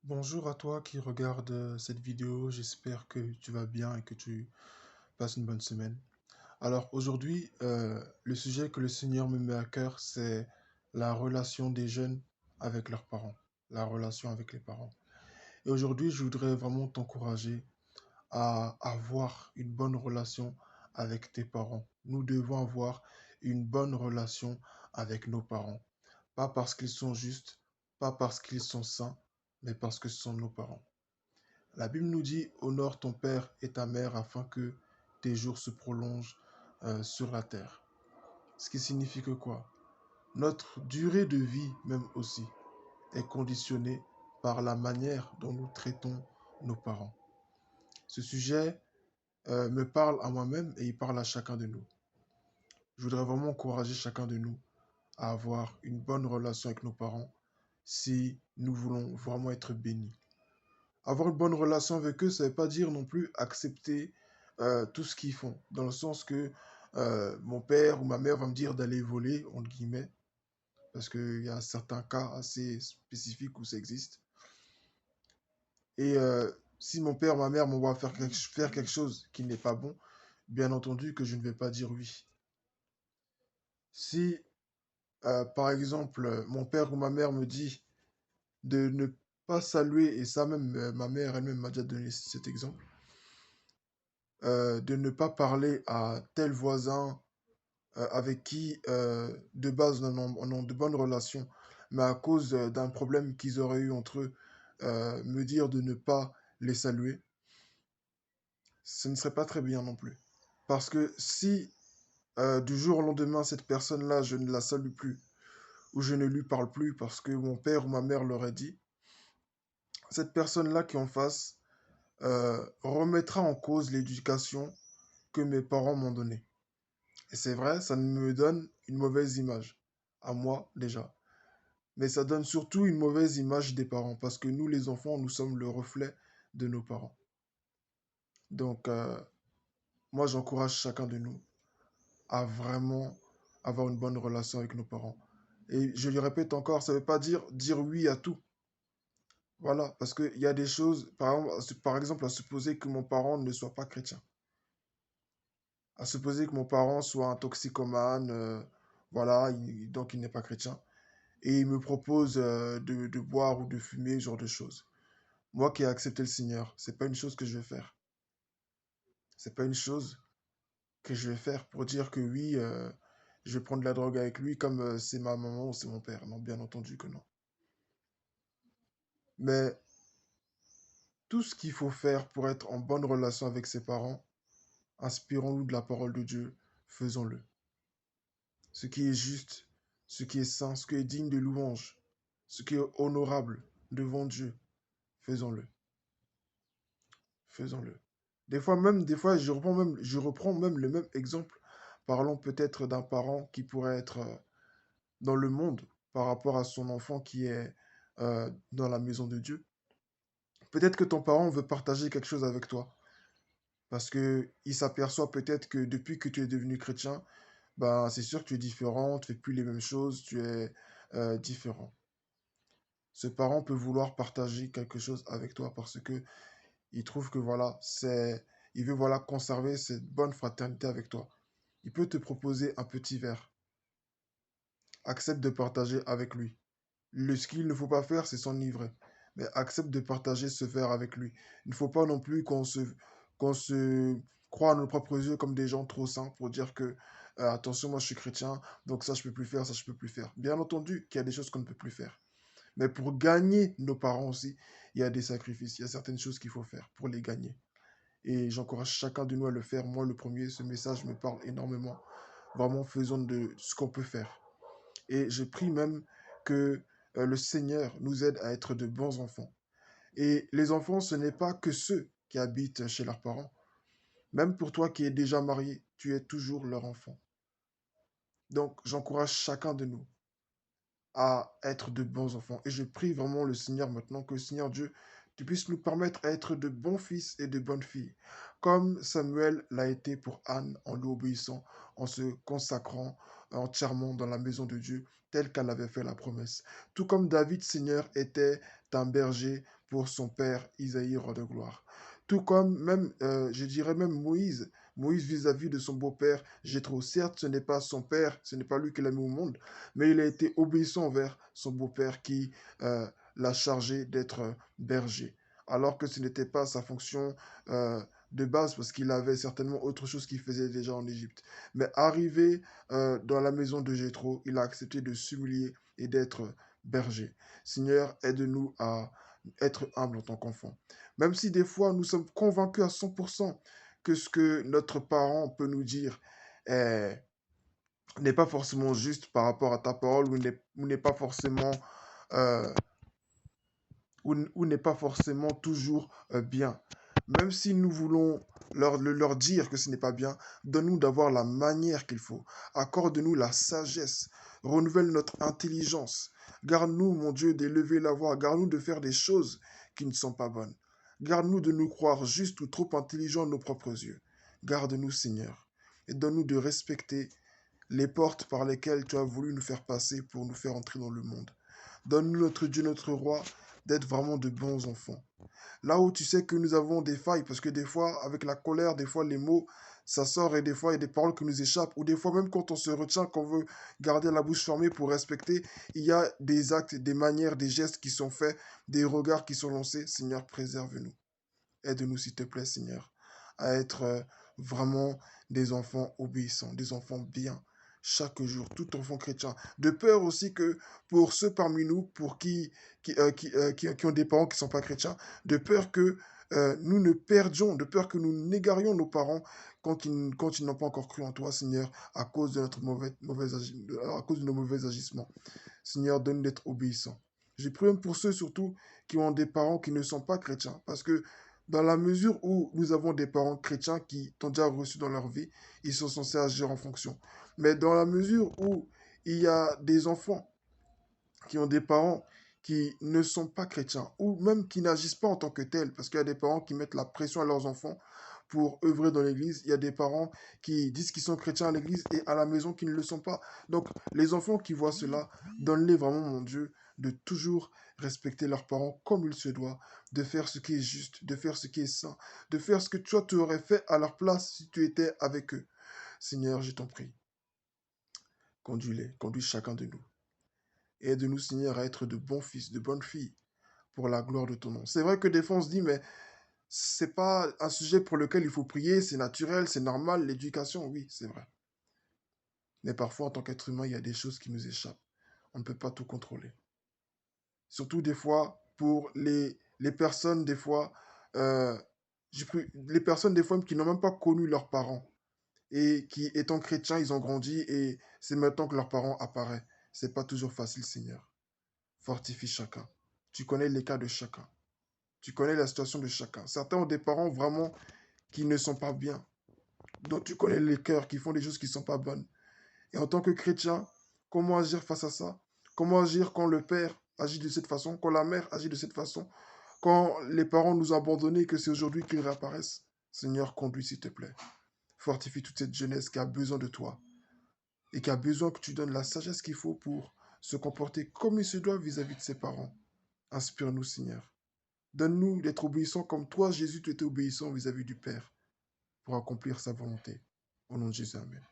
Bonjour à toi qui regarde cette vidéo, j'espère que tu vas bien et que tu passes une bonne semaine. Alors aujourd'hui, le sujet que le Seigneur me met à cœur, c'est la relation des jeunes avec leurs parents, la relation avec les parents. Et aujourd'hui, je voudrais vraiment t'encourager à avoir une bonne relation avec tes parents. Nous devons avoir une bonne relation avec nos parents. Pas parce qu'ils sont justes, pas parce qu'ils sont saints, mais parce que ce sont nos parents. La Bible nous dit, honore ton père et ta mère afin que tes jours se prolongent sur la terre. Ce qui signifie que quoi? Notre durée de vie même aussi est conditionnée par la manière dont nous traitons nos parents. Ce sujet me parle à moi-même et il parle à chacun de nous. Je voudrais vraiment encourager chacun de nous à avoir une bonne relation avec nos parents si nous voulons vraiment être bénis. Avoir une bonne relation avec eux, ça ne veut pas dire non plus accepter tout ce qu'ils font. Dans le sens que mon père ou ma mère va me dire d'aller voler, entre guillemets, parce qu'il y a certains cas assez spécifiques où ça existe. Et si mon père ou ma mère m'envoie faire quelque chose qui n'est pas bon, bien entendu que je ne vais pas dire oui. Si, par exemple, mon père ou ma mère me dit de ne pas saluer, et ça même, ma mère elle-même m'a déjà donné cet exemple, de ne pas parler à tel voisin avec qui, de base, on a de bonnes relations, mais à cause d'un problème qu'ils auraient eu entre eux, me dire de ne pas les saluer, ce ne serait pas très bien non plus. Parce que si du jour au lendemain, cette personne-là, je ne la salue plus, ou je ne lui parle plus parce que mon père ou ma mère leur a dit, cette personne-là qui est en face remettra en cause l'éducation que mes parents m'ont donnée. Et c'est vrai, ça me donne une mauvaise image, à moi déjà. Mais ça donne surtout une mauvaise image des parents, parce que nous, les enfants, nous sommes le reflet de nos parents. Donc, moi, j'encourage chacun de nous à vraiment avoir une bonne relation avec nos parents. Et je le répète encore, ça ne veut pas dire oui à tout. Voilà, parce qu'il y a des choses, par exemple, à supposer que mon parent ne soit pas chrétien. À supposer que mon parent soit un toxicomane, voilà, donc il n'est pas chrétien. Et il me propose de boire ou de fumer, ce genre de choses. Moi qui ai accepté le Seigneur, c'est pas une chose que je vais faire. C'est pas une chose que je vais faire pour dire que oui, je vais prendre de la drogue avec lui comme c'est ma maman ou c'est mon père. Non, bien entendu que non. Mais tout ce qu'il faut faire pour être en bonne relation avec ses parents, inspirons-nous de la parole de Dieu, faisons-le. Ce qui est juste, ce qui est saint, ce qui est digne de louange, ce qui est honorable devant Dieu, faisons-le. Faisons-le. Des fois, je reprends même le même exemple. Parlons peut-être d'un parent qui pourrait être dans le monde par rapport à son enfant qui est dans la maison de Dieu. Peut-être que ton parent veut partager quelque chose avec toi parce que il s'aperçoit peut-être que depuis que tu es devenu chrétien, ben, c'est sûr que tu es différent, tu fais plus les mêmes choses, tu es différent. Ce parent peut vouloir partager quelque chose avec toi parce que il trouve que voilà, il veut voilà conserver cette bonne fraternité avec toi. Il peut te proposer un petit verre. Accepte de partager avec lui. Ce qu'il ne faut pas faire, c'est s'enivrer. Mais accepte de partager ce verre avec lui. Il ne faut pas non plus qu'on se croit à nos propres yeux comme des gens trop saints pour dire que attention, moi je suis chrétien, donc ça je peux plus faire, ça je peux plus faire. Bien entendu qu'il y a des choses qu'on ne peut plus faire. Mais pour gagner nos parents aussi, il y a des sacrifices, il y a certaines choses qu'il faut faire pour les gagner. Et j'encourage chacun de nous à le faire. Moi, le premier, ce message me parle énormément. Vraiment, faisons de ce qu'on peut faire. Et je prie même que le Seigneur nous aide à être de bons enfants. Et les enfants, ce n'est pas que ceux qui habitent chez leurs parents. Même pour toi qui es déjà marié, tu es toujours leur enfant. Donc, j'encourage chacun de nous à être de bons enfants. Et je prie vraiment le Seigneur maintenant que le Seigneur Dieu, tu puisses nous permettre à être de bons fils et de bonnes filles, comme Samuel l'a été pour Anne en lui obéissant, en se consacrant entièrement dans la maison de Dieu, telle qu'elle avait fait la promesse. Tout comme David, Seigneur, était un berger pour son père Isaïe, roi de gloire. Tout comme même, je dirais même Moïse. Moïse vis-à-vis de son beau-père Jéthro. Certes, ce n'est pas son père, ce n'est pas lui qui l'a mis au monde, mais il a été obéissant envers son beau-père qui l'a chargé d'être berger. Alors que ce n'était pas sa fonction euh, de base, parce qu'il avait certainement autre chose qu'il faisait déjà en Égypte. Mais arrivé dans la maison de Jéthro, il a accepté de s'humilier et d'être berger. Seigneur, aide-nous à être humble en tant qu'enfant. Même si des fois nous sommes convaincus à 100% que ce que notre parent peut nous dire est- n'est pas forcément juste par rapport à ta parole ou n'est pas forcément euh, ou n'est pas forcément toujours bien. Même si nous voulons leur dire que ce n'est pas bien, donne-nous d'avoir la manière qu'il faut. Accorde-nous la sagesse. Renouvelle notre intelligence. Garde-nous, mon Dieu, d'élever la voix. Garde-nous de faire des choses qui ne sont pas bonnes. Garde-nous de nous croire justes ou trop intelligents à nos propres yeux. Garde-nous, Seigneur. Et donne-nous de respecter les portes par lesquelles tu as voulu nous faire passer pour nous faire entrer dans le monde. Donne-nous, notre Dieu, notre roi, d'être vraiment de bons enfants. Là où tu sais que nous avons des failles, parce que des fois, avec la colère, des fois les mots, ça sort et des fois il y a des paroles qui nous échappent, ou des fois même quand on se retient, qu'on veut garder la bouche fermée pour respecter, il y a des actes, des manières, des gestes qui sont faits, des regards qui sont lancés. Seigneur, préserve-nous. Aide-nous, s'il te plaît, Seigneur, à être vraiment des enfants obéissants, des enfants bien, chaque jour, tout enfant chrétien. De peur aussi que pour ceux parmi nous, pour qui ont des parents qui ne sont pas chrétiens, de peur que nous ne perdions, de peur que nous négarions nos parents quand ils n'ont pas encore cru en toi, Seigneur, à cause de à cause de nos mauvais agissements. Seigneur, donne d'être obéissants. J'ai prie même pour ceux surtout qui ont des parents qui ne sont pas chrétiens. Parce que dans la mesure où nous avons des parents chrétiens qui t'ont déjà reçu dans leur vie, ils sont censés agir en fonction. Mais dans la mesure où il y a des enfants qui ont des parents qui ne sont pas chrétiens, ou même qui n'agissent pas en tant que tels, parce qu'il y a des parents qui mettent la pression à leurs enfants pour œuvrer dans l'église. Il y a des parents qui disent qu'ils sont chrétiens à l'église et à la maison qui ne le sont pas. Donc, les enfants qui voient cela, donne-les vraiment, mon Dieu, de toujours respecter leurs parents comme il se doit, de faire ce qui est juste, de faire ce qui est sain, de faire ce que toi tu aurais fait à leur place si tu étais avec eux. Seigneur, je t'en prie, conduis-les, conduis chacun de nous. Et aide-nous, Seigneur, à être de bons fils, de bonnes filles, pour la gloire de ton nom. C'est vrai que des fois, on se dit, mais c'est pas un sujet pour lequel il faut prier, c'est naturel, c'est normal, l'éducation, oui, c'est vrai. Mais parfois, en tant qu'être humain, il y a des choses qui nous échappent. On ne peut pas tout contrôler. Surtout des fois, pour les personnes, des fois, euh, les personnes, des fois, qui n'ont même pas connu leurs parents et qui, étant chrétiens, ils ont grandi et c'est maintenant que leurs parents apparaissent. C'est pas toujours facile, Seigneur. Fortifie chacun. Tu connais les cas de chacun. Tu connais la situation de chacun. Certains ont des parents vraiment qui ne sont pas bien. Donc tu connais les cœurs qui font des choses qui ne sont pas bonnes. Et en tant que chrétien, comment agir face à ça? Comment agir quand le père agit de cette façon, quand la mère agit de cette façon, quand les parents nous ont abandonnés et que c'est aujourd'hui qu'ils réapparaissent? Seigneur, conduis s'il te plaît. Fortifie toute cette jeunesse qui a besoin de toi et qui a besoin que tu donnes la sagesse qu'il faut pour se comporter comme il se doit vis-à-vis de ses parents. Inspire-nous, Seigneur. Donne-nous d'être obéissants comme toi, Jésus, tu étais obéissant vis-à-vis du Père pour accomplir sa volonté. Au nom de Jésus, Amen.